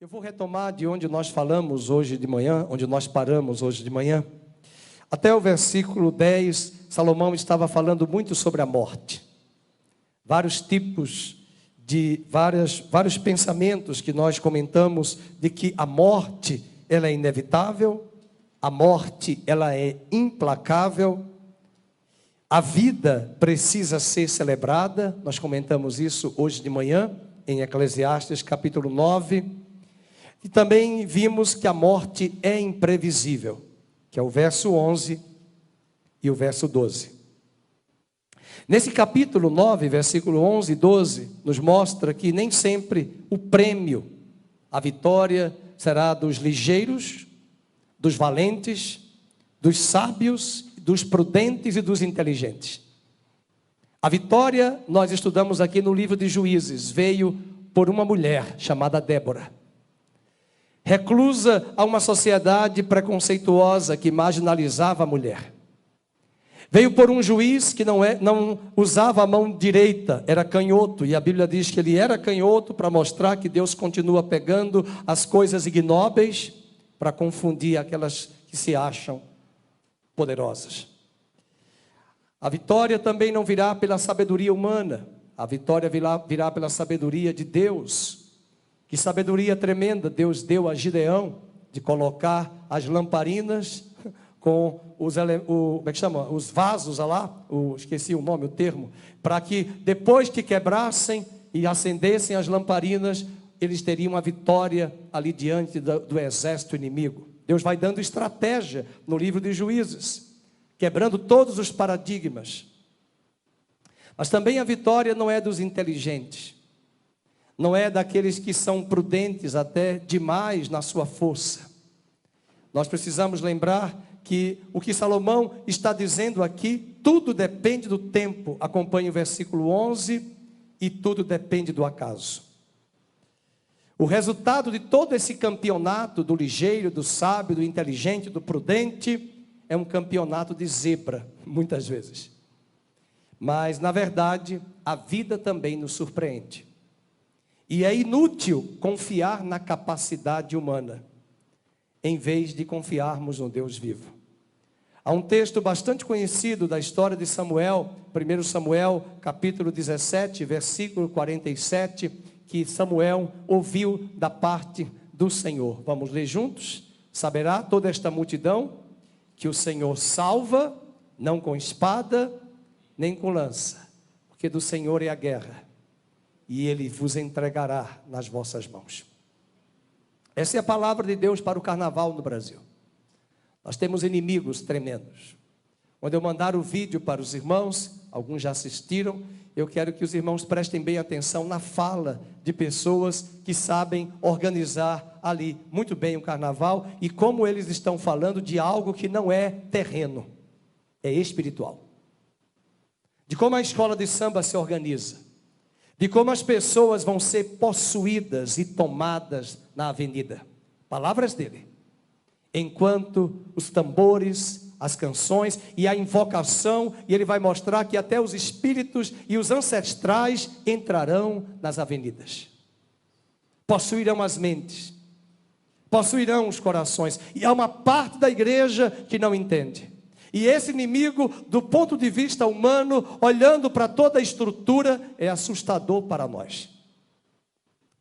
Eu vou retomar de onde nós falamos hoje de manhã, onde nós paramos hoje de manhã. Até o versículo 10, Salomão estava falando muito sobre a morte. Vários tipos de, vários pensamentos que nós comentamos de que a morte, ela é inevitável, a morte, ela é implacável, a vida precisa ser celebrada. Nós comentamos isso hoje de manhã, em Eclesiastes capítulo 9. E também vimos que a morte é imprevisível, que é o verso 11 e o verso 12. Nesse capítulo 9, versículo 11 e 12, nos mostra que nem sempre o prêmio, a vitória, será dos ligeiros, dos valentes, dos sábios, dos prudentes e dos inteligentes. A vitória, nós estudamos aqui no livro de Juízes, veio por uma mulher chamada Débora. Reclusa a uma sociedade preconceituosa que marginalizava a mulher. Veio por um juiz que não usava a mão direita, era canhoto, e a Bíblia diz que ele era canhoto para mostrar que Deus continua pegando as coisas ignóbeis para confundir aquelas que se acham poderosas. A vitória também não virá pela sabedoria humana, a vitória virá pela sabedoria de Deus. Que sabedoria tremenda Deus deu a Gideão de colocar as lamparinas com os vasos lá, esqueci o nome, o termo, para que depois que quebrassem e acendessem as lamparinas, eles teriam a vitória ali diante do exército inimigo. Deus vai dando estratégia no livro de Juízes, quebrando todos os paradigmas. Mas também a vitória não é dos inteligentes. Não é daqueles que são prudentes até demais na sua força. Nós precisamos lembrar que o que Salomão está dizendo aqui, tudo depende do tempo. Acompanhe o versículo 11, e tudo depende do acaso. O resultado de todo esse campeonato do ligeiro, do sábio, do inteligente, do prudente, é um campeonato de zebra, muitas vezes. Mas, na verdade, a vida também nos surpreende. E é inútil confiar na capacidade humana, em vez de confiarmos no Deus vivo. Há um texto bastante conhecido da história de Samuel, 1 Samuel, capítulo 17, versículo 47, que Samuel ouviu da parte do Senhor. Vamos ler juntos? Saberá toda esta multidão que o Senhor salva, não com espada, nem com lança, porque do Senhor é a guerra. E Ele vos entregará nas vossas mãos. Essa é a palavra de Deus para o carnaval no Brasil. Nós temos inimigos tremendos. Quando eu mandar o vídeo para os irmãos, alguns já assistiram, eu quero que os irmãos prestem bem atenção na fala de pessoas que sabem organizar ali muito bem o carnaval e como eles estão falando de algo que não é terreno, é espiritual. De como a escola de samba se organiza. De como as pessoas vão ser possuídas e tomadas na avenida. Palavras dele. Enquanto os tambores, as canções e a invocação, e ele vai mostrar que até os espíritos e os ancestrais entrarão nas avenidas. Possuirão as mentes. Possuirão os corações. E há uma parte da igreja que não entende. E esse inimigo, do ponto de vista humano, olhando para toda a estrutura, é assustador para nós.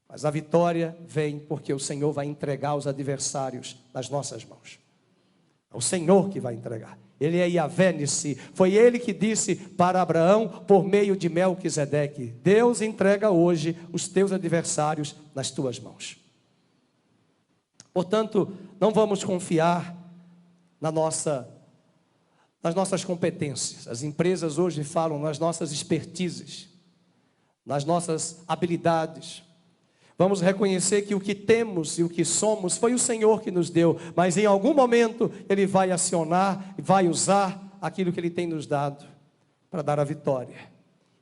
Mas a vitória vem porque o Senhor vai entregar os adversários nas nossas mãos. É o Senhor que vai entregar. Ele é Yahvé Nissi. Foi Ele que disse para Abraão, por meio de Melquisedeque: Deus entrega hoje os teus adversários nas tuas mãos. Portanto, não vamos confiar nas nossas competências. As empresas hoje falam nas nossas expertises, nas nossas habilidades. Vamos reconhecer que o que temos e o que somos foi o Senhor que nos deu, mas em algum momento Ele vai acionar, vai usar aquilo que Ele tem nos dado para dar a vitória.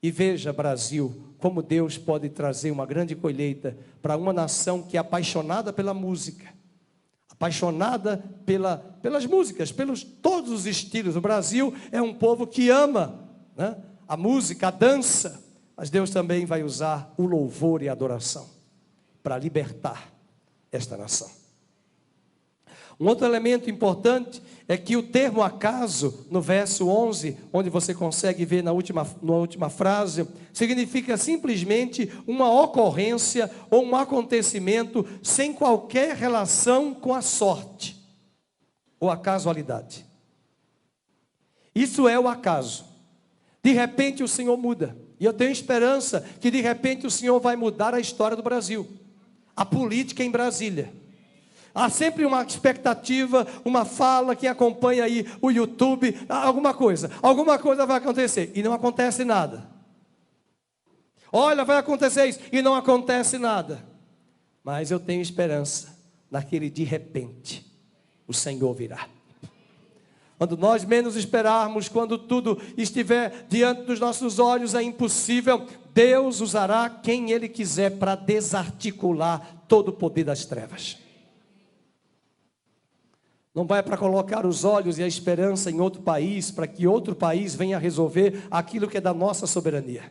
E veja, Brasil, como Deus pode trazer uma grande colheita para uma nação que é apaixonada pela música, apaixonada pelas músicas, pelos todos os estilos. O Brasil é um povo que ama, né, a música, a dança, mas Deus também vai usar o louvor e a adoração para libertar, esta nação. Um outro elemento importante é que o termo acaso, no verso 11, onde você consegue ver na última frase, significa simplesmente uma ocorrência ou um acontecimento sem qualquer relação com a sorte ou a casualidade. Isso é o acaso. De repente o Senhor muda. E eu tenho esperança que de repente o Senhor vai mudar a história do Brasil, a política em Brasília. Há sempre uma expectativa, uma fala, quem acompanha aí o YouTube, alguma coisa vai acontecer, e não acontece nada. Olha, vai acontecer isso, e não acontece nada. Mas eu tenho esperança, naquele de repente, o Senhor virá. Quando nós menos esperarmos, quando tudo estiver diante dos nossos olhos, é impossível, Deus usará quem Ele quiser para desarticular todo o poder das trevas. Não vai para colocar os olhos e a esperança em outro país, para que outro país venha resolver aquilo que é da nossa soberania.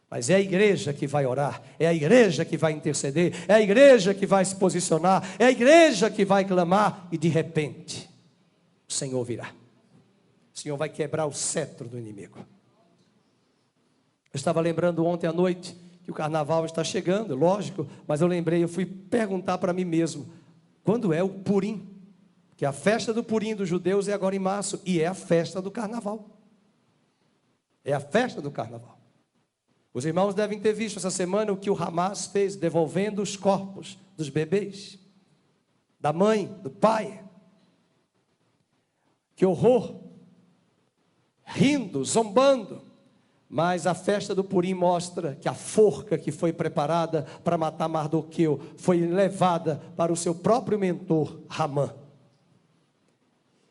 Mas é a igreja que vai orar, é a igreja que vai interceder, é a igreja que vai se posicionar, é a igreja que vai clamar, e de repente, o Senhor virá. O Senhor vai quebrar o cetro do inimigo. Eu estava lembrando ontem à noite, que o carnaval está chegando, lógico, mas eu fui perguntar para mim mesmo, quando é o Purim? Que a festa do Purim dos judeus é agora em março, e é a festa do carnaval. É a festa do carnaval. Os irmãos devem ter visto essa semana o que o Hamas fez, devolvendo os corpos dos bebês, da mãe, do pai. Que horror! Rindo, zombando. Mas a festa do Purim mostra que a forca que foi preparada para matar Mardoqueu foi levada para o seu próprio mentor, Ramã.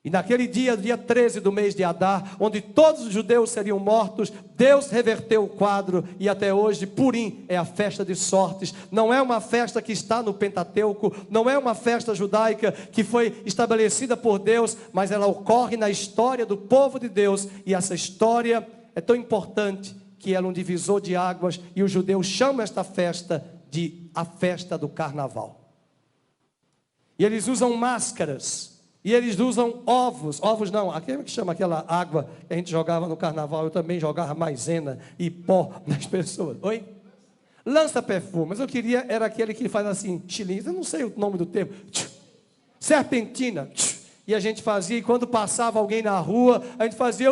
E naquele dia 13 do mês de Adar, onde todos os judeus seriam mortos, Deus reverteu o quadro, e até hoje Purim é a festa de sortes. Não é uma festa que está no Pentateuco, não é uma festa judaica que foi estabelecida por Deus, mas ela ocorre na história do povo de Deus, e essa história é tão importante que ela é um divisor de águas, e os judeus chamam esta festa de a festa do carnaval. E eles usam máscaras, e eles usam ovos não, aquele que chama aquela água que a gente jogava no carnaval, eu também jogava maisena e pó nas pessoas. Oi? Lança perfume, mas eu queria, era aquele que faz assim, chilinho, eu não sei o nome do termo, serpentina, e a gente fazia, e quando passava alguém na rua, a gente fazia,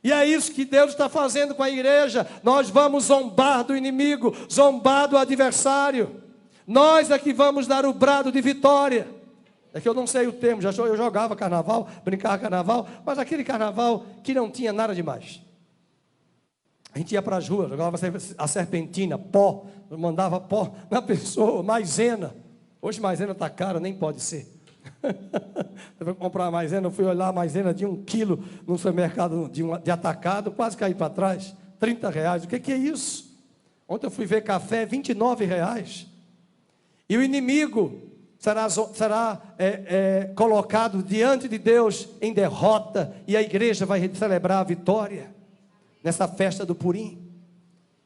E é isso que Deus está fazendo com a igreja. Nós vamos zombar do inimigo, zombar do adversário. Nós é que vamos dar o brado de vitória. É que eu não sei o termo, eu jogava carnaval, brincava carnaval, mas aquele carnaval que não tinha nada demais. A gente ia para as ruas, jogava a serpentina, pó, mandava pó na pessoa, maisena. Hoje maisena está cara, nem pode ser. Eu fui comprar a maisena, eu fui olhar a maisena de 1 quilo no supermercado de atacado, quase caí para trás, R$30. O que é isso? Ontem eu fui ver café, R$29. E o inimigo será colocado diante de Deus em derrota, e a igreja vai celebrar a vitória nessa festa do Purim.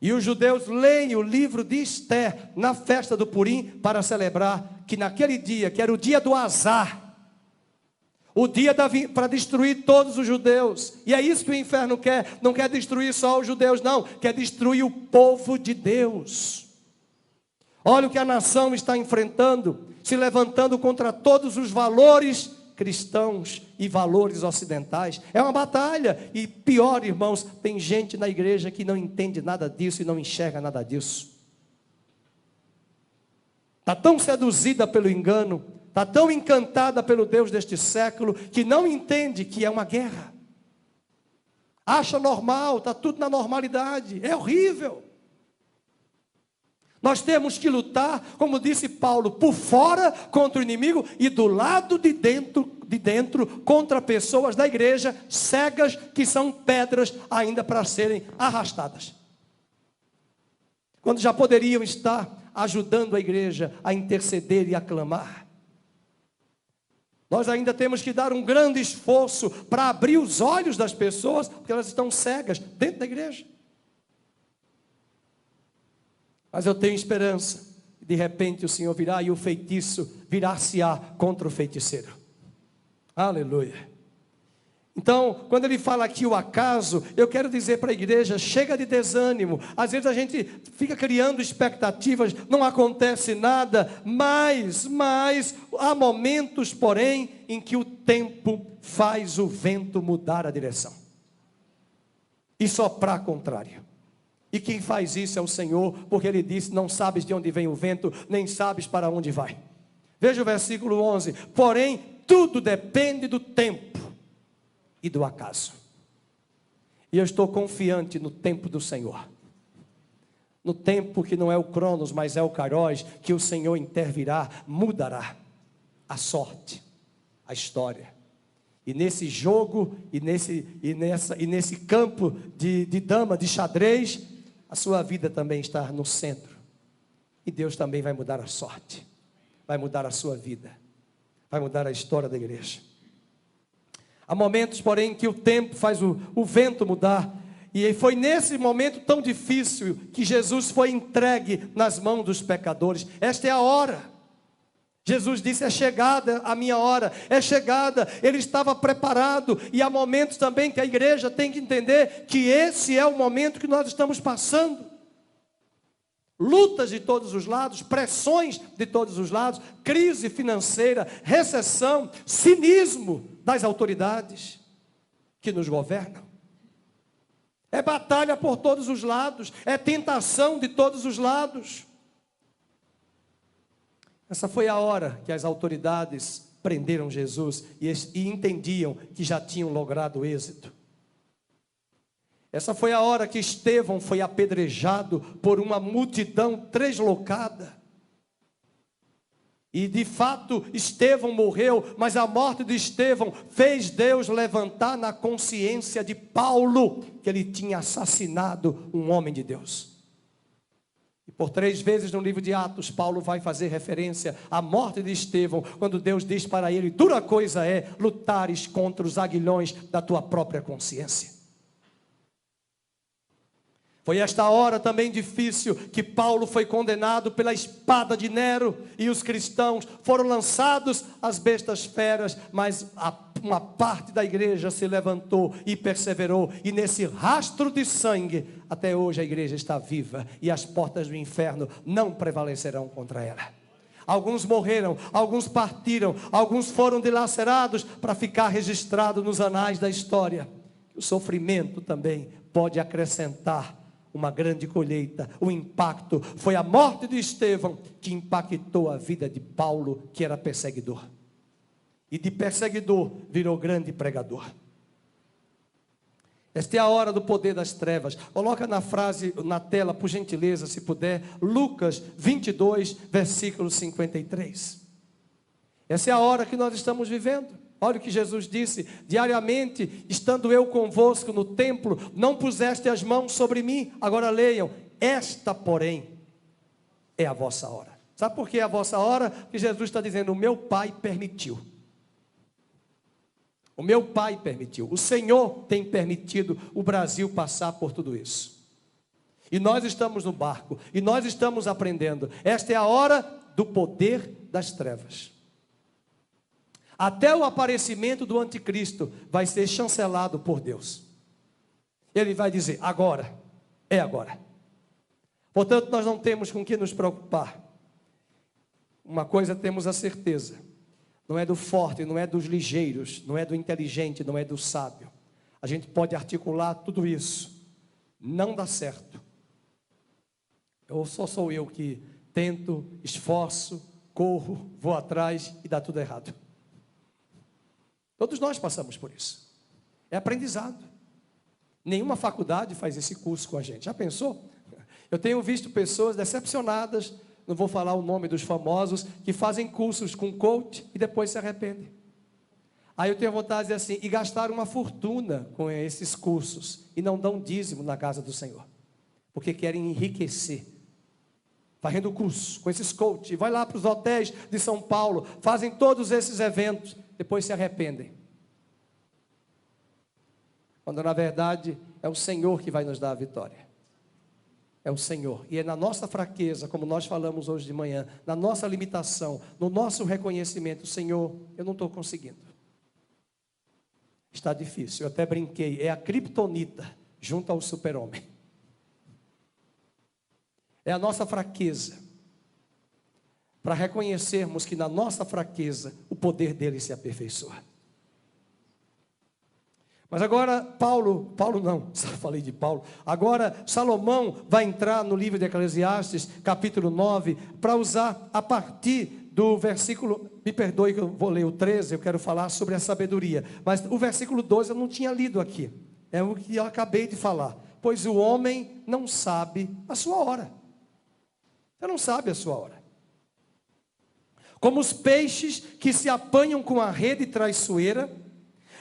E os judeus leem o livro de Esther na festa do Purim para celebrar que naquele dia, que era o dia do azar, o dia para destruir todos os judeus. E é isso que o inferno quer, não quer destruir só os judeus não, quer destruir o povo de Deus. Olha o que a nação está enfrentando, se levantando contra todos os valores cristãos e valores ocidentais. É uma batalha, e pior, irmãos, tem gente na igreja que não entende nada disso e não enxerga nada disso. Está tão seduzida pelo engano, está tão encantada pelo Deus deste século, que não entende que é uma guerra. Acha normal, está tudo na normalidade, é horrível. Nós temos que lutar, como disse Paulo, por fora contra o inimigo e do lado de dentro contra pessoas da igreja cegas, que são pedras ainda para serem arrastadas. Quando já poderiam estar ajudando a igreja a interceder e a clamar. Nós ainda temos que dar um grande esforço para abrir os olhos das pessoas, porque elas estão cegas dentro da igreja. Mas eu tenho esperança. De repente o Senhor virá e o feitiço virar-se-á contra o feiticeiro. Aleluia. Então, quando ele fala aqui o acaso, eu quero dizer para a igreja, chega de desânimo. Às vezes a gente fica criando expectativas, não acontece nada, mas há momentos, porém, em que o tempo faz o vento mudar a direção e soprar contrário. E quem faz isso é o Senhor, porque Ele disse, não sabes de onde vem o vento, nem sabes para onde vai. Veja o versículo 11, porém, tudo depende do tempo e do acaso. E eu estou confiante no tempo do Senhor. No tempo que não é o Cronos, mas é o Kairos, que o Senhor intervirá, mudará a sorte, a história. E nesse jogo, e nesse campo de dama, de xadrez, a sua vida também está no centro. E Deus também vai mudar a sorte, vai mudar a sua vida, vai mudar a história da igreja. Há momentos, porém, que o tempo faz o vento mudar. E foi nesse momento tão difícil que Jesus foi entregue nas mãos dos pecadores. Esta é a hora. Jesus disse, é chegada a minha hora, é chegada. Ele estava preparado. E há momentos também que a igreja tem que entender que esse é o momento que nós estamos passando. Lutas de todos os lados, pressões de todos os lados, crise financeira, recessão, cinismo das autoridades que nos governam. É batalha por todos os lados, é tentação de todos os lados. Essa foi a hora que as autoridades prenderam Jesus e entendiam que já tinham logrado êxito. Essa foi a hora que Estevão foi apedrejado por uma multidão deslocada. E de fato Estevão morreu, mas a morte de Estevão fez Deus levantar na consciência de Paulo que ele tinha assassinado um homem de Deus. E por 3 vezes no livro de Atos, Paulo vai fazer referência à morte de Estevão, quando Deus diz para ele, dura coisa é lutares contra os aguilhões da tua própria consciência. Foi esta hora também difícil que Paulo foi condenado pela espada de Nero e os cristãos foram lançados às bestas feras, mas uma parte da igreja se levantou e perseverou, e nesse rastro de sangue, até hoje a igreja está viva e as portas do inferno não prevalecerão contra ela. Alguns morreram, alguns partiram, alguns foram dilacerados para ficar registrado nos anais da história. O sofrimento também pode acrescentar uma grande colheita. O impacto foi a morte de Estevão que impactou a vida de Paulo, que era perseguidor, e de perseguidor virou grande pregador. Esta é a hora do poder das trevas. Coloca na frase, na tela, por gentileza, se puder, Lucas 22, versículo 53. Essa é a hora que nós estamos vivendo. Olha o que Jesus disse, diariamente, estando eu convosco no templo, não puseste as mãos sobre mim. Agora leiam, esta porém é a vossa hora. Sabe por que é a vossa hora? Porque Jesus está dizendo, o meu Pai permitiu. O meu Pai permitiu, o Senhor tem permitido o Brasil passar por tudo isso. E nós estamos no barco, e nós estamos aprendendo. Esta é a hora do poder das trevas. Até o aparecimento do anticristo vai ser chancelado por Deus. Ele vai dizer, agora, é agora. Portanto, nós não temos com que nos preocupar. Uma coisa temos a certeza, não é do forte, não é dos ligeiros, não é do inteligente, não é do sábio. A gente pode articular tudo isso, não dá certo. Sou eu que tento, esforço, corro, vou atrás e dá tudo errado. Todos nós passamos por isso. É aprendizado. Nenhuma faculdade faz esse curso com a gente. Já pensou? Eu tenho visto pessoas decepcionadas, não vou falar o nome dos famosos, que fazem cursos com coach e depois se arrependem. Aí eu tenho vontade de dizer assim, e gastaram uma fortuna com esses cursos e não dão dízimo na casa do Senhor, porque querem enriquecer, fazendo curso com esses coaches, vai lá para os hotéis de São Paulo, fazem todos esses eventos, depois se arrependem, quando na verdade é o Senhor que vai nos dar a vitória. é o Senhor. E é na nossa fraqueza, como nós falamos hoje de manhã, na nossa limitação, no nosso reconhecimento, Senhor, eu não estou conseguindo. Está difícil. Eu até brinquei, é a criptonita junto ao super-homem. É a nossa fraqueza, para reconhecermos que na nossa fraqueza o poder dele se aperfeiçoa. Mas agora Paulo não, só falei de Paulo. Agora Salomão vai entrar no livro de Eclesiastes, capítulo 9, para usar a partir do versículo, me perdoe que eu vou ler o 13, eu quero falar sobre a sabedoria. Mas o versículo 12 eu não tinha lido aqui, é o que eu acabei de falar. Pois o homem não sabe a sua hora. Você não sabe a sua hora. Como os peixes que se apanham com a rede traiçoeira,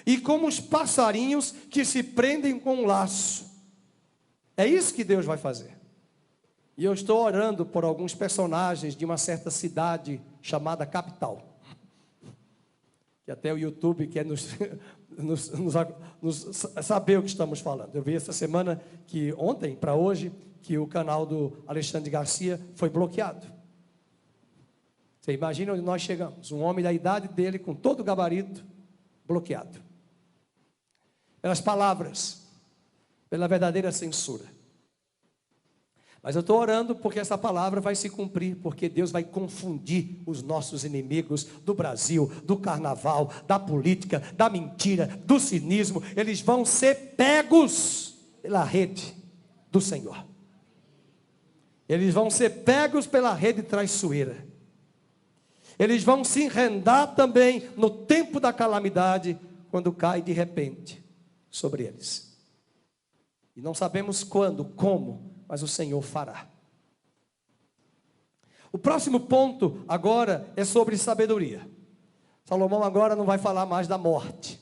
e como os passarinhos que se prendem com um laço. É isso que Deus vai fazer. E eu estou orando por alguns personagens de uma certa cidade chamada Capital. Que até o YouTube quer nos saber o que estamos falando. Eu vi essa semana, que ontem para hoje, que o canal do Alexandre Garcia foi bloqueado. Você imagina onde nós chegamos? Um homem da idade dele, com todo o gabarito, bloqueado. Pelas palavras, pela verdadeira censura. Mas eu estou orando porque essa palavra vai se cumprir, porque Deus vai confundir os nossos inimigos do Brasil, do carnaval, da política, da mentira, do cinismo. Eles vão ser pegos pela rede do Senhor. Eles vão ser pegos pela rede traiçoeira. Eles vão se enredar também no tempo da calamidade, quando cai de repente sobre eles. E não sabemos quando, como, mas o Senhor fará. O próximo ponto agora é sobre sabedoria. Salomão agora não vai falar mais da morte.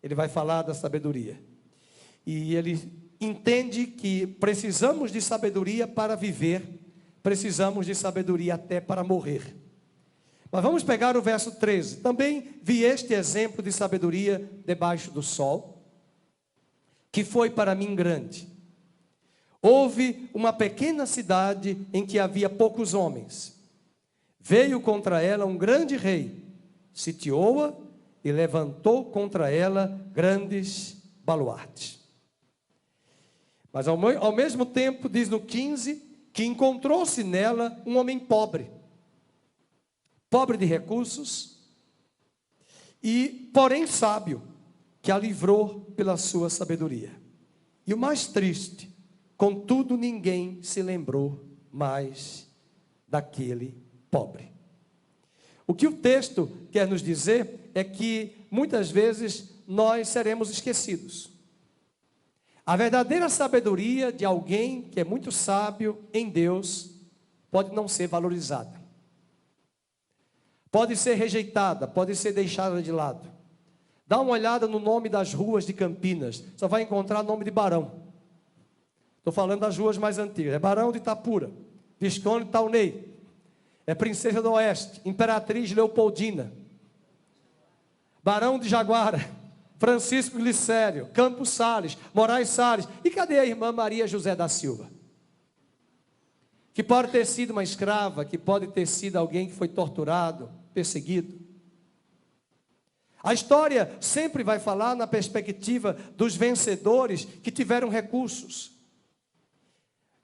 Ele vai falar da sabedoria. E ele entende que precisamos de sabedoria para viver, precisamos de sabedoria até para morrer. Mas vamos pegar o verso 13. Também vi este exemplo de sabedoria debaixo do sol, que foi para mim grande. Houve uma pequena cidade em que havia poucos homens. Veio contra ela um grande rei, sitiou-a e levantou contra ela grandes baluartes. Mas ao mesmo tempo, diz no 15, que encontrou-se nela um homem pobre de recursos, e porém sábio, que a livrou pela sua sabedoria. E o mais triste, contudo ninguém se lembrou mais daquele pobre. O que o texto quer nos dizer é que muitas vezes nós seremos esquecidos. A verdadeira sabedoria de alguém que é muito sábio em Deus pode não ser valorizada. Pode ser rejeitada, pode ser deixada de lado. Dá uma olhada no nome das ruas de Campinas, só vai encontrar nome de barão. Estou falando das ruas mais antigas. É Barão de Itapura, Visconde de Taunay, é Princesa do Oeste, Imperatriz Leopoldina, Barão de Jaguara, Francisco Glicério, Campos Sales, Moraes Salles. E cadê a irmã Maria José da Silva? Que pode ter sido uma escrava, que pode ter sido alguém que foi torturado, perseguido. A história sempre vai falar na perspectiva dos vencedores que tiveram recursos.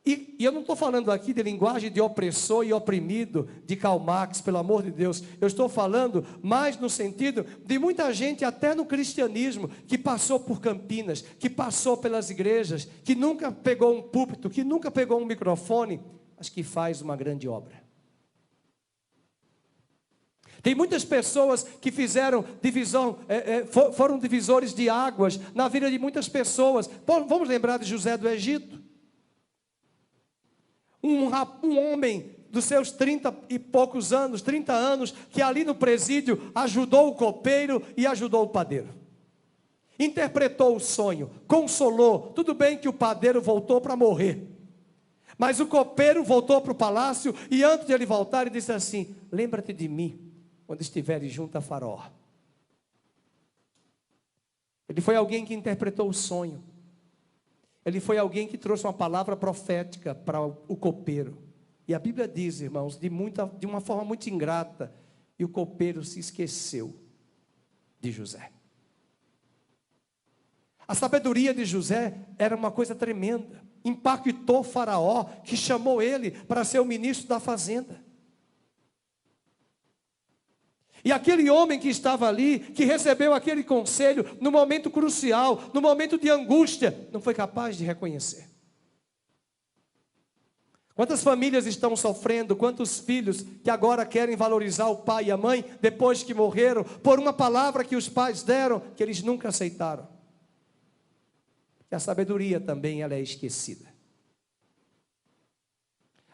E eu não estou falando aqui de linguagem de opressor e oprimido, de Karl Marx, pelo amor de Deus. Eu estou falando mais no sentido de muita gente, até no cristianismo, que passou por Campinas, que passou pelas igrejas, que nunca pegou um púlpito, que nunca pegou um microfone, mas que faz uma grande obra. Tem muitas pessoas que fizeram divisão, foram divisores de águas na vida de muitas pessoas. Vamos lembrar de José do Egito. Um homem dos seus 30 e poucos anos, 30 anos, que ali no presídio ajudou o copeiro e ajudou o padeiro. Interpretou o sonho, consolou. Tudo bem que o padeiro voltou para morrer, mas o copeiro voltou para o palácio e antes de ele voltar, ele disse assim: lembra-te de mim quando estiveres junto a Faraó. Ele foi alguém que interpretou o sonho. Ele foi alguém que trouxe uma palavra profética para o copeiro. E a Bíblia diz, irmãos, de uma forma muito ingrata, e o copeiro se esqueceu de José. A sabedoria de José era uma coisa tremenda. Impactou Faraó, que chamou ele para ser o ministro da fazenda. E aquele homem que estava ali, que recebeu aquele conselho, no momento crucial, no momento de angústia, não foi capaz de reconhecer. Quantas famílias estão sofrendo, quantos filhos que agora querem valorizar o pai e a mãe, depois que morreram, por uma palavra que os pais deram, que eles nunca aceitaram. E a sabedoria também, ela é esquecida.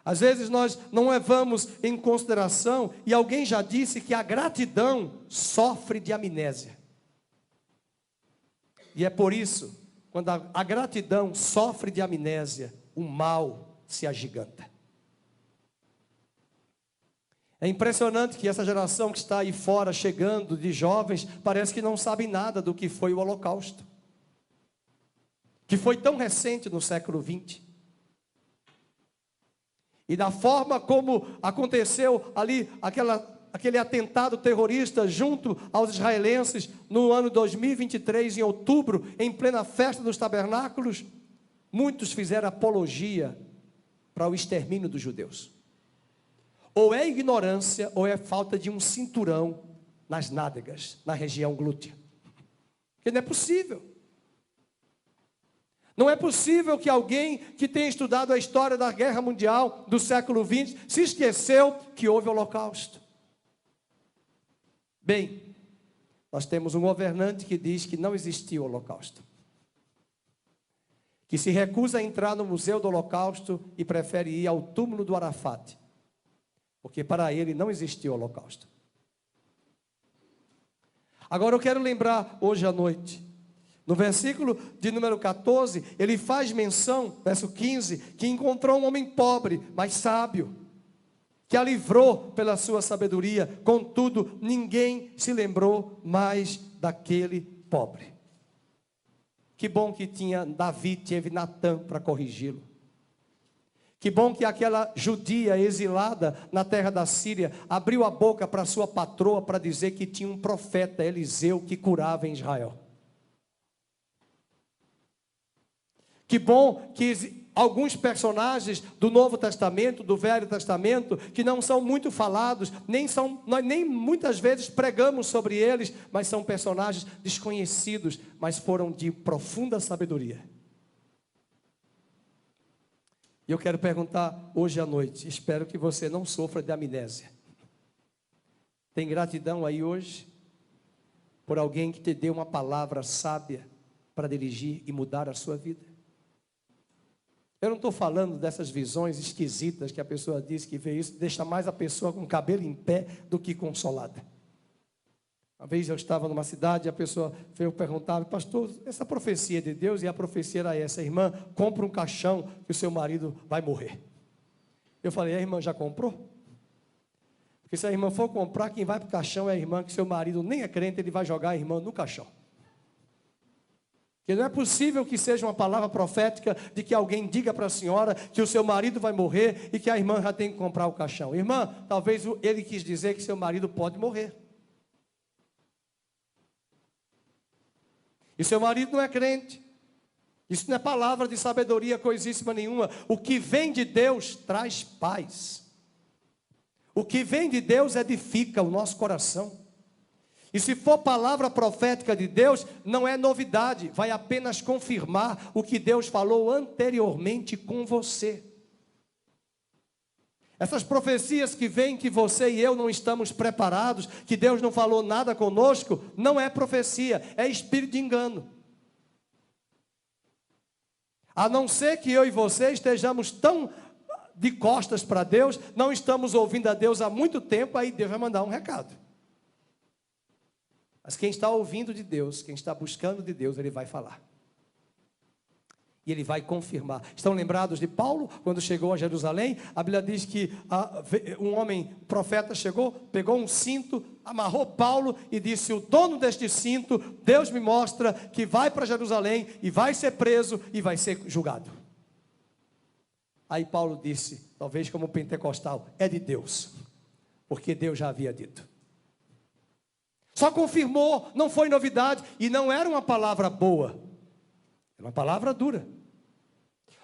Às vezes nós não levamos em consideração, e alguém já disse que a gratidão sofre de amnésia. E é por isso, quando a gratidão sofre de amnésia, o mal se agiganta. É impressionante que essa geração que está aí fora, chegando, de jovens, parece que não sabem nada do que foi o Holocausto, que foi tão recente no século XX. E da forma como aconteceu ali, aquele atentado terrorista junto aos israelenses no ano 2023, em outubro, em plena festa dos tabernáculos, muitos fizeram apologia para o extermínio dos judeus. Ou é ignorância, ou é falta de um cinturão nas nádegas, na região glútea. Porque não é possível. Não é possível que alguém que tenha estudado a história da Guerra Mundial do século XX se esqueceu que houve o Holocausto. Bem, nós temos um governante que diz que não existiu o Holocausto, que se recusa a entrar no Museu do Holocausto e prefere ir ao túmulo do Arafat, porque para ele não existiu o Holocausto. Agora eu quero lembrar hoje à noite, no versículo de número 14, ele faz menção, verso 15, que encontrou um homem pobre, mas sábio, que a livrou pela sua sabedoria, contudo, ninguém se lembrou mais daquele pobre. Que bom que Davi teve Natã para corrigi-lo. Que bom que aquela judia exilada na terra da Síria abriu a boca para sua patroa para dizer que tinha um profeta, Eliseu, que curava em Israel. Que bom que alguns personagens do Novo Testamento, do Velho Testamento, que não são muito falados, nós nem muitas vezes pregamos sobre eles, mas são personagens desconhecidos, mas foram de profunda sabedoria. E eu quero perguntar hoje à noite, espero que você não sofra de amnésia. Tem gratidão aí hoje por alguém que te deu uma palavra sábia para dirigir e mudar a sua vida? Eu não estou falando dessas visões esquisitas que a pessoa diz que vê isso, deixa mais a pessoa com o cabelo em pé do que consolada. Uma vez eu estava numa cidade e a pessoa veio perguntar: pastor, essa profecia é de Deus? E a profecia era essa: irmã, compra um caixão que o seu marido vai morrer. Eu falei: a irmã já comprou? Porque se a irmã for comprar, quem vai para o caixão é a irmã, que seu marido nem é crente, ele vai jogar a irmã no caixão. Porque não é possível que seja uma palavra profética de que alguém diga para a senhora que o seu marido vai morrer e que a irmã já tem que comprar o caixão. Irmã, talvez ele quis dizer que seu marido pode morrer. E seu marido não é crente. Isso não é palavra de sabedoria coisíssima nenhuma. O que vem de Deus traz paz. O que vem de Deus edifica o nosso coração. E se for palavra profética de Deus, não é novidade, vai apenas confirmar o que Deus falou anteriormente com você. Essas profecias que vêm que você e eu não estamos preparados, que Deus não falou nada conosco, não é profecia, é espírito de engano. A não ser que eu e você estejamos tão de costas para Deus, não estamos ouvindo a Deus há muito tempo, aí Deus vai mandar um recado. Mas quem está ouvindo de Deus, quem está buscando de Deus, Ele vai falar. E ele vai confirmar. Estão lembrados de Paulo, quando chegou a Jerusalém? A Bíblia diz que um homem profeta chegou, pegou um cinto, amarrou Paulo e disse: o dono deste cinto, Deus me mostra que vai para Jerusalém e vai ser preso e vai ser julgado. Aí Paulo disse, talvez como pentecostal, é de Deus, porque Deus já havia dito. Só confirmou, não foi novidade, e não era uma palavra boa, era uma palavra dura.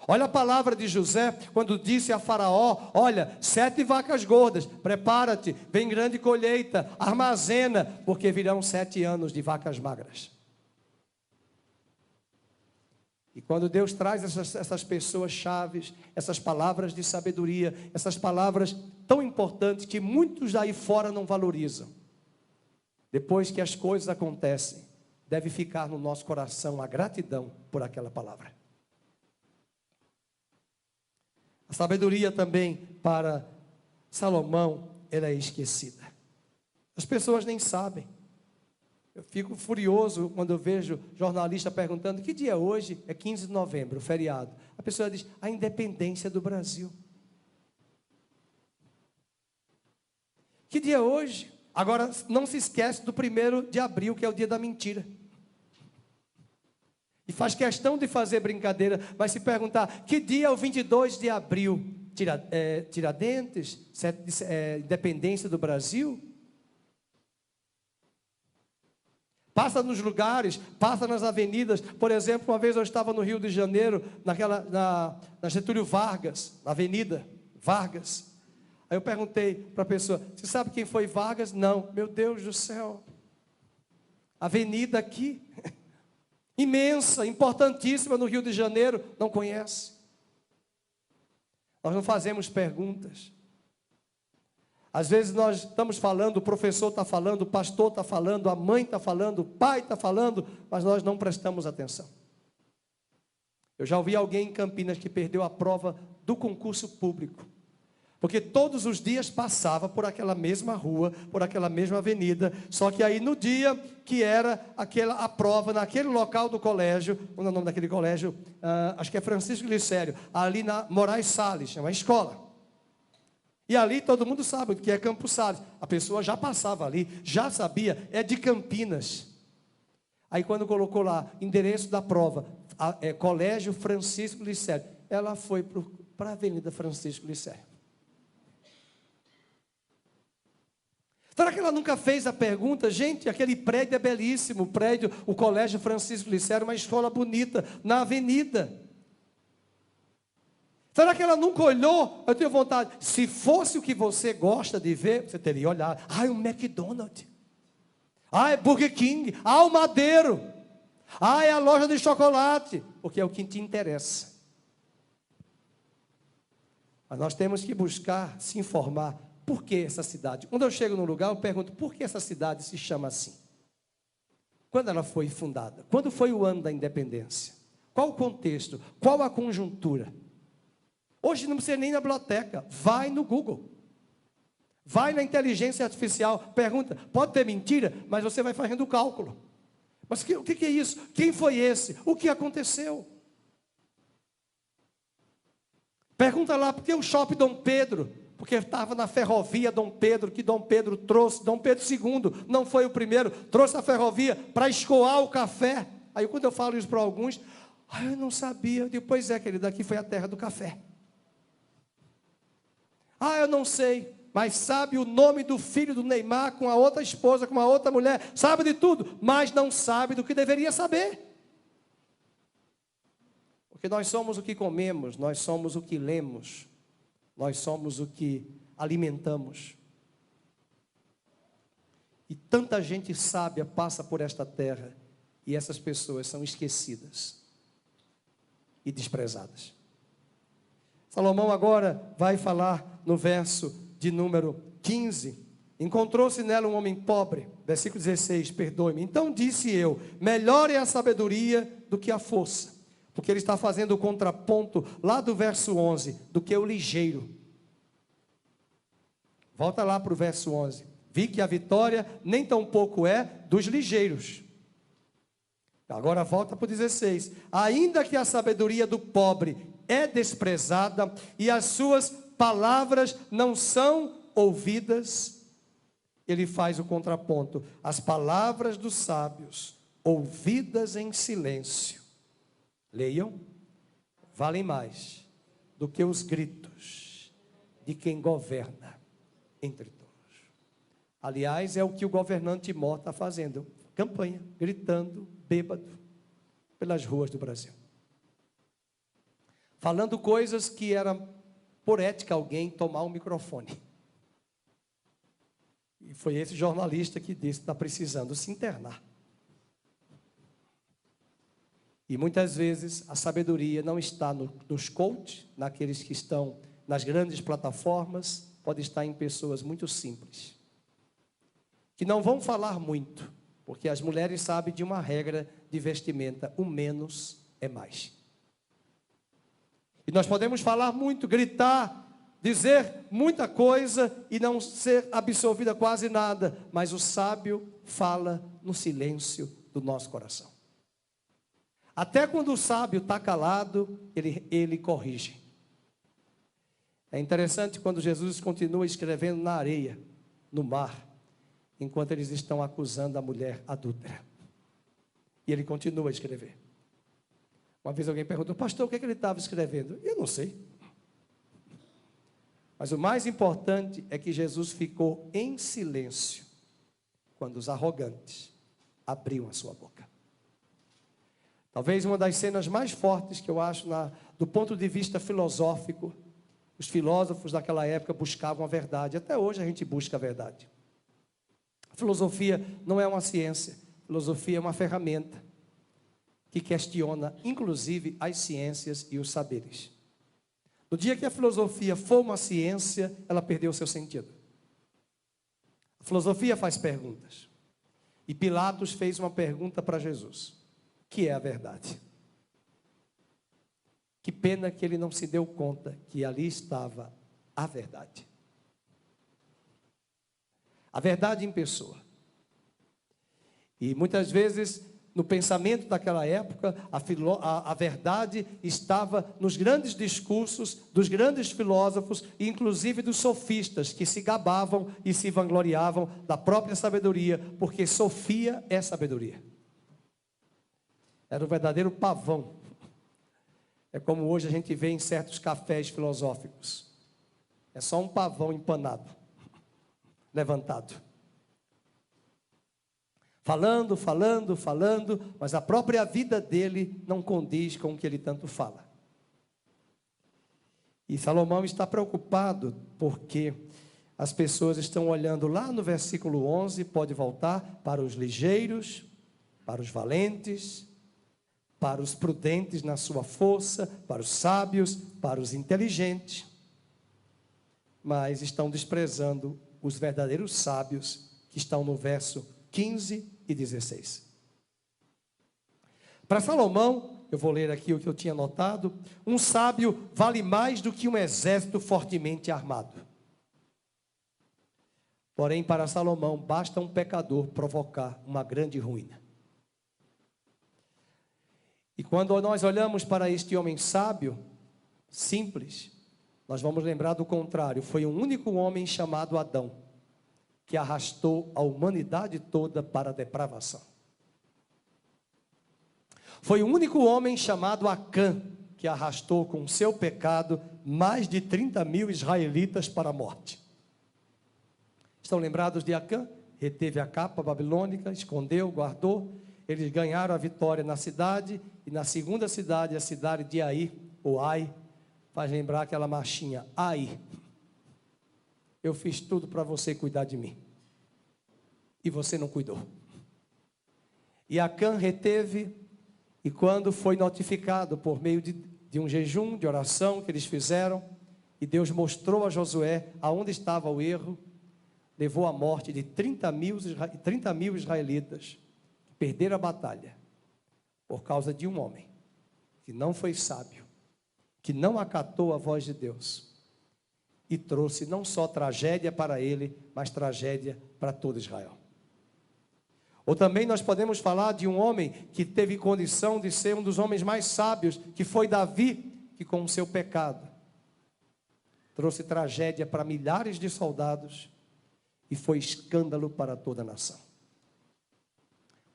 Olha a palavra de José, quando disse a Faraó: olha, 7 vacas gordas, prepara-te, vem grande colheita, armazena, porque virão 7 anos de vacas magras. E quando Deus traz essas pessoas chaves, essas palavras de sabedoria, essas palavras tão importantes que muitos aí fora não valorizam, depois que as coisas acontecem, deve ficar no nosso coração a gratidão por aquela palavra. A sabedoria também para Salomão, ela é esquecida. As pessoas nem sabem. Eu fico furioso quando eu vejo jornalista perguntando: que dia é hoje? É 15 de novembro, feriado. A pessoa diz: a independência do Brasil. Que dia é hoje? Agora, não se esquece do 1º de abril, que é o dia da mentira. E faz questão de fazer brincadeira, mas se perguntar: que dia é o 22 de abril? Tiradentes? Independência do Brasil? Passa nos lugares, passa nas avenidas. Por exemplo, uma vez eu estava no Rio de Janeiro, na Getúlio Vargas, na Avenida Vargas. Aí eu perguntei para a pessoa: você sabe quem foi Vargas? Não. Meu Deus do céu. Avenida aqui, imensa, importantíssima no Rio de Janeiro, não conhece. Nós não fazemos perguntas. Às vezes nós estamos falando, o professor está falando, o pastor está falando, a mãe está falando, o pai está falando, mas nós não prestamos atenção. Eu já ouvi alguém em Campinas que perdeu a prova do concurso público, porque todos os dias passava por aquela mesma rua, por aquela mesma avenida, só que aí no dia que era a prova, naquele local do colégio, qual é o nome daquele colégio? Acho que é Francisco Glicério, ali na Moraes Salles, é uma escola. E ali todo mundo sabe o que é Campos Salles. A pessoa já passava ali, já sabia, é de Campinas. Aí quando colocou lá, endereço da prova, Colégio Francisco Glicério, ela foi para a Avenida Francisco Glicério. Será que ela nunca fez a pergunta? Gente, aquele prédio é belíssimo, o Colégio Francisco Glicério, uma escola bonita, na avenida. Será que ela nunca olhou? Eu tenho vontade, se fosse o que você gosta de ver, você teria olhado. O McDonald's. É Burger King. O Madeiro. É a loja de chocolate. Porque é o que te interessa. Mas nós temos que buscar se informar. Por que essa cidade? Quando eu chego num lugar, eu pergunto: por que essa cidade se chama assim? Quando ela foi fundada? Quando foi o ano da independência? Qual o contexto? Qual a conjuntura? Hoje não precisa nem na biblioteca, vai no Google, vai na inteligência artificial, pergunta, pode ter mentira, mas você vai fazendo o cálculo. Mas o que é isso? Quem foi esse? O que aconteceu? Pergunta lá, por que o Shopping Dom Pedro? Porque estava na ferrovia Dom Pedro, que Dom Pedro trouxe, Dom Pedro II, não foi o primeiro, trouxe a ferrovia para escoar o café. Aí quando eu falo isso para alguns, eu não sabia. Eu digo: pois é, querido, aqui foi a terra do café. Eu não sei, mas sabe o nome do filho do Neymar com a outra esposa, com a outra mulher, sabe de tudo, mas não sabe do que deveria saber. Porque nós somos o que comemos, nós somos o que lemos, nós somos o que alimentamos. E tanta gente sábia passa por esta terra, e essas pessoas são esquecidas e desprezadas. Salomão agora vai falar no verso de número 15. Encontrou-se nela um homem pobre, versículo 16, perdoe-me. Então disse eu: melhor é a sabedoria do que a força. Porque ele está fazendo o contraponto lá do verso 11, do que o ligeiro. Volta lá para o verso 11. Vi que a vitória nem tão pouco é dos ligeiros. Agora volta para o 16. Ainda que a sabedoria do pobre é desprezada e as suas palavras não são ouvidas, ele faz o contraponto. As palavras dos sábios, ouvidas em silêncio, leiam, valem mais do que os gritos de quem governa entre todos. Aliás, é o que o governante Mó está fazendo. Campanha, gritando, bêbado, pelas ruas do Brasil. Falando coisas que era por ética alguém tomar um microfone. E foi esse jornalista que disse que está precisando se internar. E muitas vezes a sabedoria não está nos coaches, naqueles que estão nas grandes plataformas, pode estar em pessoas muito simples, que não vão falar muito, porque as mulheres sabem de uma regra de vestimenta: o menos é mais. E nós podemos falar muito, gritar, dizer muita coisa e não ser absorvida quase nada, mas o sábio fala no silêncio do nosso coração. Até quando o sábio está calado, ele corrige. É interessante quando Jesus continua escrevendo na areia, no mar, enquanto eles estão acusando a mulher adúltera. E ele continua a escrever. Uma vez alguém perguntou: pastor, o que ele estava escrevendo? Eu não sei. Mas o mais importante é que Jesus ficou em silêncio quando os arrogantes abriam a sua boca. Talvez uma das cenas mais fortes que eu acho, do ponto de vista filosófico, os filósofos daquela época buscavam a verdade. Até hoje a gente busca a verdade. A filosofia não é uma ciência. A filosofia é uma ferramenta que questiona, inclusive, as ciências e os saberes. No dia que a filosofia for uma ciência, ela perdeu o seu sentido. A filosofia faz perguntas. E Pilatos fez uma pergunta para Jesus: que é a verdade? Que pena que ele não se deu conta que ali estava a verdade. A verdade em pessoa. E muitas vezes, no pensamento daquela época, a verdade estava nos grandes discursos dos grandes filósofos, inclusive dos sofistas, que se gabavam e se vangloriavam da própria sabedoria, porque sofia é sabedoria. Era um verdadeiro pavão. É como hoje a gente vê em certos cafés filosóficos. É só um pavão empanado, levantado. Falando, mas a própria vida dele não condiz com o que ele tanto fala. E Salomão está preocupado porque as pessoas estão olhando lá no versículo 11, pode voltar, para os ligeiros, para os valentes, para os prudentes na sua força, para os sábios, para os inteligentes, mas estão desprezando os verdadeiros sábios que estão no verso 15 e 16. Para Salomão, eu vou ler aqui o que eu tinha notado: um sábio vale mais do que um exército fortemente armado. Porém, para Salomão, basta um pecador provocar uma grande ruína. E quando nós olhamos para este homem sábio, simples, nós vamos lembrar do contrário. Foi um único homem chamado Adão que arrastou a humanidade toda para a depravação. Foi o único homem chamado Acã que arrastou com o seu pecado mais de 30.000 israelitas para a morte. Estão lembrados de Acã? Reteve a capa babilônica, escondeu, guardou. Eles ganharam a vitória na cidade, e na segunda cidade, a cidade de Ai, ou Ai, faz lembrar aquela marchinha: Ai, eu fiz tudo para você cuidar de mim, e você não cuidou. E Acã reteve, e quando foi notificado por meio de um jejum, de oração que eles fizeram, e Deus mostrou a Josué aonde estava o erro, levou à morte de 30.000 israelitas, que perderam a batalha, por causa de um homem, que não foi sábio, que não acatou a voz de Deus, e trouxe não só tragédia para ele, mas tragédia para todo Israel. Ou também nós podemos falar de um homem que teve condição de ser um dos homens mais sábios, que foi Davi, que com o seu pecado trouxe tragédia para milhares de soldados e foi escândalo para toda a nação.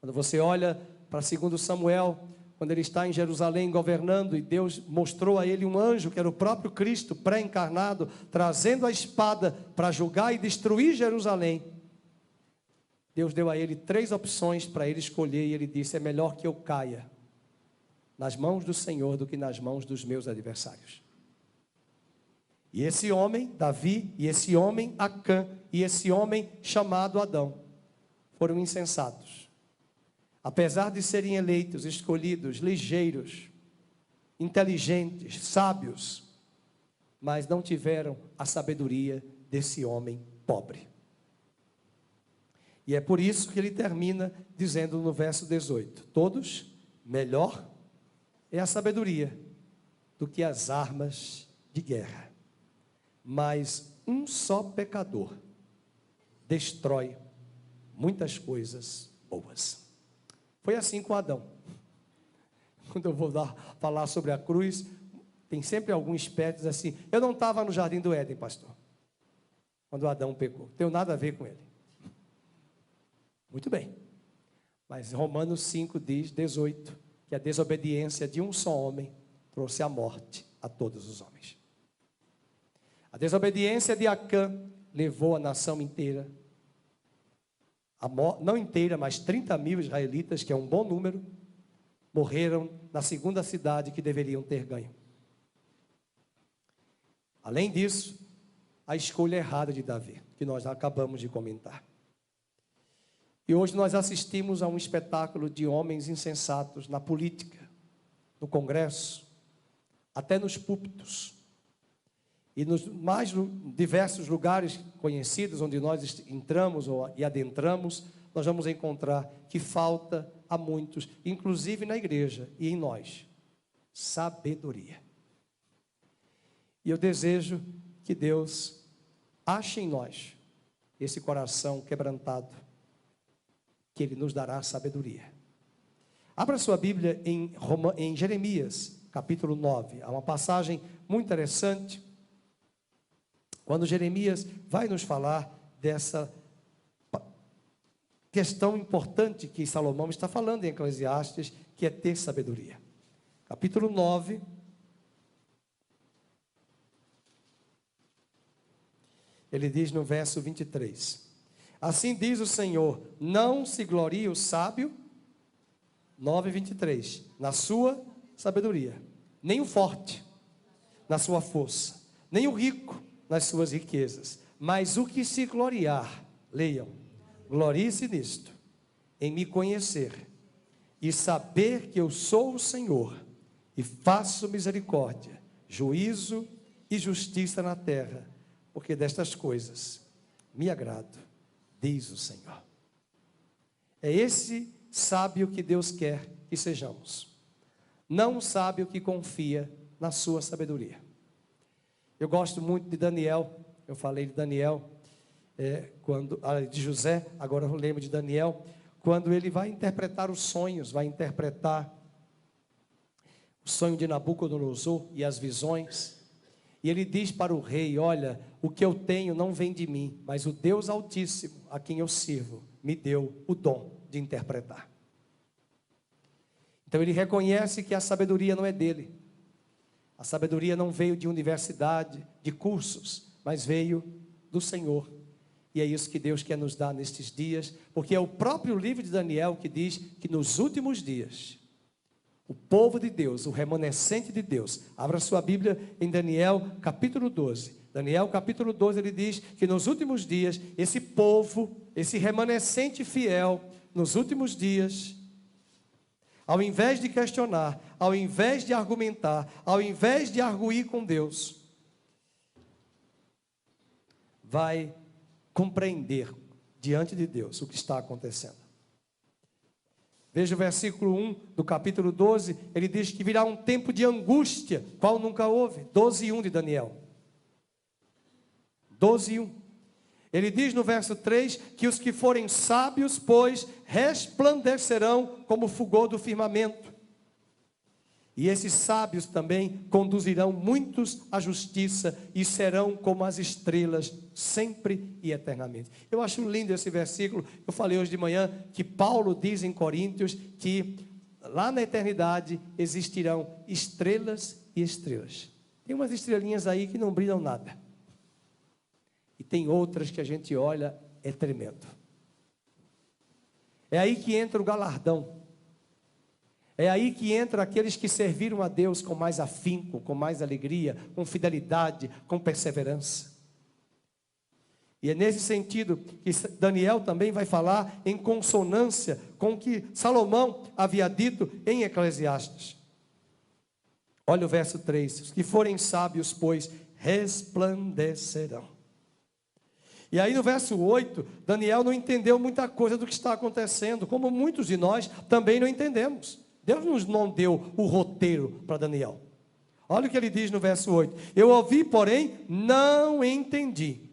Quando você olha para 2 Samuel, quando ele está em Jerusalém governando, e Deus mostrou a ele um anjo, que era o próprio Cristo pré-encarnado, trazendo a espada para julgar e destruir Jerusalém. Deus deu a ele 3 opções para ele escolher, e ele disse: é melhor que eu caia nas mãos do Senhor do que nas mãos dos meus adversários. E esse homem, Davi, e esse homem, Acã, e esse homem chamado Adão, foram insensatos. Apesar de serem eleitos, escolhidos, ligeiros, inteligentes, sábios, mas não tiveram a sabedoria desse homem pobre. E é por isso que ele termina dizendo no verso 18: todos, melhor é a sabedoria do que as armas de guerra. Mas um só pecador destrói muitas coisas boas. Foi assim com Adão. Quando eu vou falar sobre a cruz, tem sempre algum esperto assim: eu não estava no jardim do Éden, pastor, quando Adão pecou, não tenho nada a ver com ele. Muito bem, mas Romanos 5 diz, 18, que a desobediência de um só homem trouxe a morte a todos os homens. A desobediência de Acã levou a nação inteira, não inteira, mas 30 mil israelitas, que é um bom número, morreram na segunda cidade que deveriam ter ganho. Além disso, a escolha errada de Davi, que nós acabamos de comentar. E hoje nós assistimos a um espetáculo de homens insensatos na política, no Congresso, até nos púlpitos. E nos mais diversos lugares conhecidos, onde nós entramos e adentramos, nós vamos encontrar que falta a muitos, inclusive na igreja e em nós, sabedoria. E eu desejo que Deus ache em nós esse coração quebrantado, que Ele nos dará sabedoria. Abra sua Bíblia em Jeremias, capítulo 9. Há uma passagem muito interessante, quando Jeremias vai nos falar dessa questão importante que Salomão está falando em Eclesiastes, que é ter sabedoria. Capítulo 9, ele diz no verso 23: assim diz o Senhor, não se glorie o sábio, 9:23, na sua sabedoria, nem o forte na sua força, nem o rico nas suas riquezas, mas o que se gloriar, leiam, glorie-se nisto, em me conhecer e saber que eu sou o Senhor e faço misericórdia, juízo e justiça na terra, porque destas coisas me agrado, diz o Senhor. É esse sábio que Deus quer que sejamos, não um sábio que confia na sua sabedoria. Eu gosto muito de Daniel, eu falei de Daniel, de José, agora eu lembro de Daniel, quando ele vai interpretar os sonhos, vai interpretar o sonho de Nabucodonosor e as visões, e ele diz para o rei: olha, o que eu tenho não vem de mim, mas o Deus Altíssimo, a quem eu sirvo, me deu o dom de interpretar. Então ele reconhece que a sabedoria não é dele, a sabedoria não veio de universidade, de cursos, mas veio do Senhor. E é isso que Deus quer nos dar nestes dias, porque é o próprio livro de Daniel que diz que nos últimos dias, o povo de Deus, o remanescente de Deus, abra sua Bíblia em Daniel capítulo 12. Daniel capítulo 12, ele diz que nos últimos dias, esse povo, esse remanescente fiel, nos últimos dias, ao invés de questionar, ao invés de argumentar, ao invés de arguir com Deus, vai compreender diante de Deus o que está acontecendo. Veja o versículo 1 do capítulo 12, ele diz que virá um tempo de angústia, qual nunca houve. 12:1 de Daniel. 12:1. Ele diz no verso 3 que os que forem sábios, pois, resplandecerão como o fulgor do firmamento. E esses sábios também conduzirão muitos à justiça e serão como as estrelas, sempre e eternamente. Eu acho lindo esse versículo. Eu falei hoje de manhã que Paulo diz em Coríntios que lá na eternidade existirão estrelas e estrelas. Tem umas estrelinhas aí que não brilham nada. E tem outras que a gente olha, é tremendo. É aí que entra o galardão. É aí que entra aqueles que serviram a Deus com mais afinco, com mais alegria, com fidelidade, com perseverança. E é nesse sentido que Daniel também vai falar em consonância com o que Salomão havia dito em Eclesiastes. Olha o verso 3. Os que forem sábios, pois, resplandecerão. E aí no verso 8, Daniel não entendeu muita coisa do que está acontecendo, como muitos de nós também não entendemos. Deus não deu o roteiro para Daniel. Olha o que ele diz no verso 8. Eu ouvi, porém, não entendi.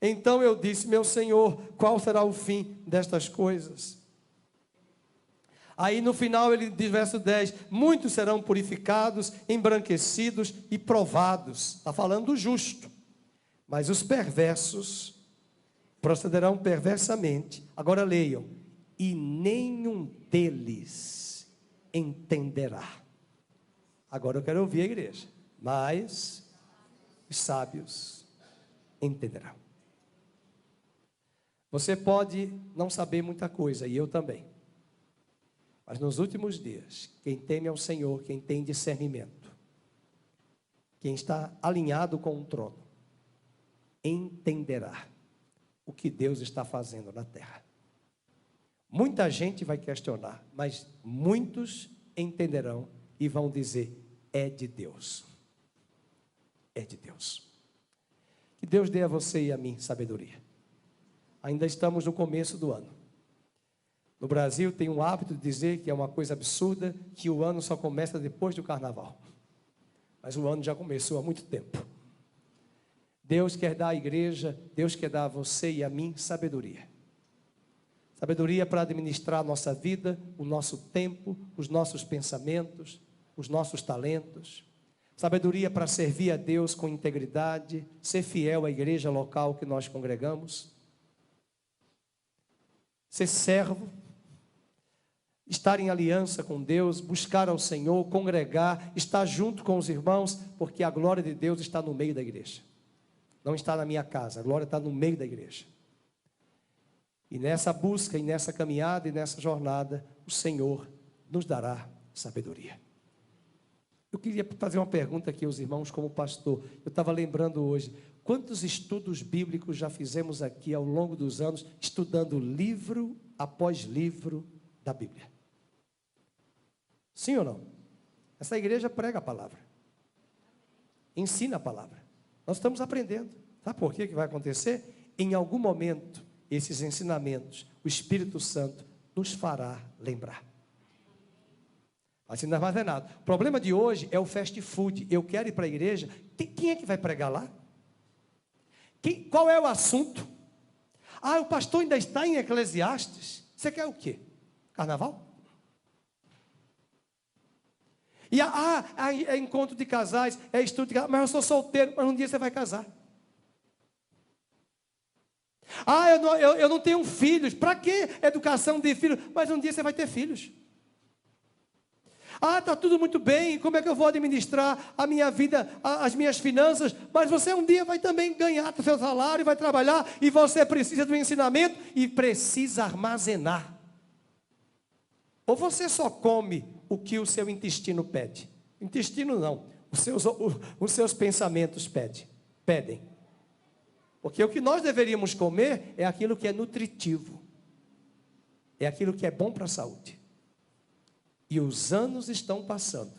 Então eu disse, meu Senhor, qual será o fim destas coisas? Aí no final ele diz, verso 10, muitos serão purificados, embranquecidos e provados. Está falando do justo. Mas os perversos procederão perversamente. Agora leiam. E nenhum deles entenderá. Agora eu quero ouvir a igreja. Mas os sábios entenderão. Você pode não saber muita coisa, e eu também. Mas nos últimos dias, quem teme ao Senhor, quem tem discernimento, quem está alinhado com o trono, entenderá o que Deus está fazendo na terra. Muita gente vai questionar, mas muitos entenderão e vão dizer, é de Deus. É de Deus. Que Deus dê a você e a mim sabedoria. Ainda estamos no começo do ano. No Brasil tem um hábito de dizer que é uma coisa absurda, que o ano só começa depois do carnaval. Mas o ano já começou há muito tempo. Deus quer dar à igreja, Deus quer dar a você e a mim sabedoria. Sabedoria para administrar a nossa vida, o nosso tempo, os nossos pensamentos, os nossos talentos. Sabedoria para servir a Deus com integridade, ser fiel à igreja local que nós congregamos. Ser servo, estar em aliança com Deus, buscar ao Senhor, congregar, estar junto com os irmãos, porque a glória de Deus está no meio da igreja. Não está na minha casa, a glória está no meio da igreja. E nessa busca, e nessa caminhada, e nessa jornada, o Senhor nos dará sabedoria. Eu queria fazer uma pergunta aqui aos irmãos como pastor. Eu estava lembrando hoje, quantos estudos bíblicos já fizemos aqui ao longo dos anos, estudando livro após livro da Bíblia? Sim ou não? Essa igreja prega a palavra. Ensina a palavra. Nós estamos aprendendo. Sabe por que vai acontecer? Em algum momento, esses ensinamentos, o Espírito Santo nos fará lembrar. Assim não vai fazer nada. O problema de hoje é o fast food. Eu quero ir para a igreja. Quem é que vai pregar lá? Qual é o assunto? Ah, o pastor ainda está em Eclesiastes. Você quer o quê? Carnaval? E é encontro de casais, é estudo de casais. Mas eu sou solteiro, mas um dia você vai casar. Ah, eu não tenho filhos. Para que educação de filhos? Mas um dia você vai ter filhos. Ah, está tudo muito bem. Como é que eu vou administrar a minha vida, as minhas finanças? Mas você um dia vai também ganhar o seu salário, vai trabalhar, e você precisa do ensinamento e precisa armazenar. Ou você só come o que o seu intestino pede? Intestino não, os seus pensamentos pedem. Porque o que nós deveríamos comer é aquilo que é nutritivo, é aquilo que é bom para a saúde. E os anos estão passando.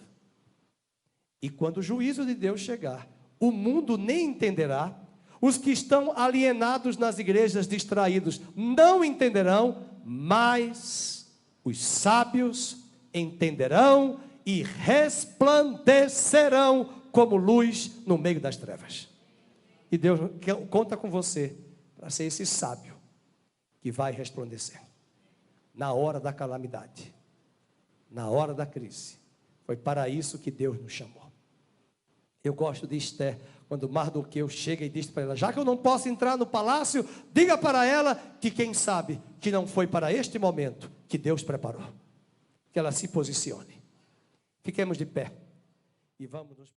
E quando o juízo de Deus chegar, o mundo nem entenderá. Os que estão alienados nas igrejas, distraídos, não entenderão. Mas os sábios entenderão e resplandecerão como luz no meio das trevas. E Deus conta com você para ser esse sábio que vai resplandecer. na hora da calamidade, na hora da crise. Foi para isso que Deus nos chamou. Eu gosto de Esther, quando Mardoqueu chega e diz para ela: já que eu não posso entrar no palácio, diga para ela que quem sabe que não foi para este momento que Deus preparou. Que ela se posicione. Fiquemos de pé e vamos nos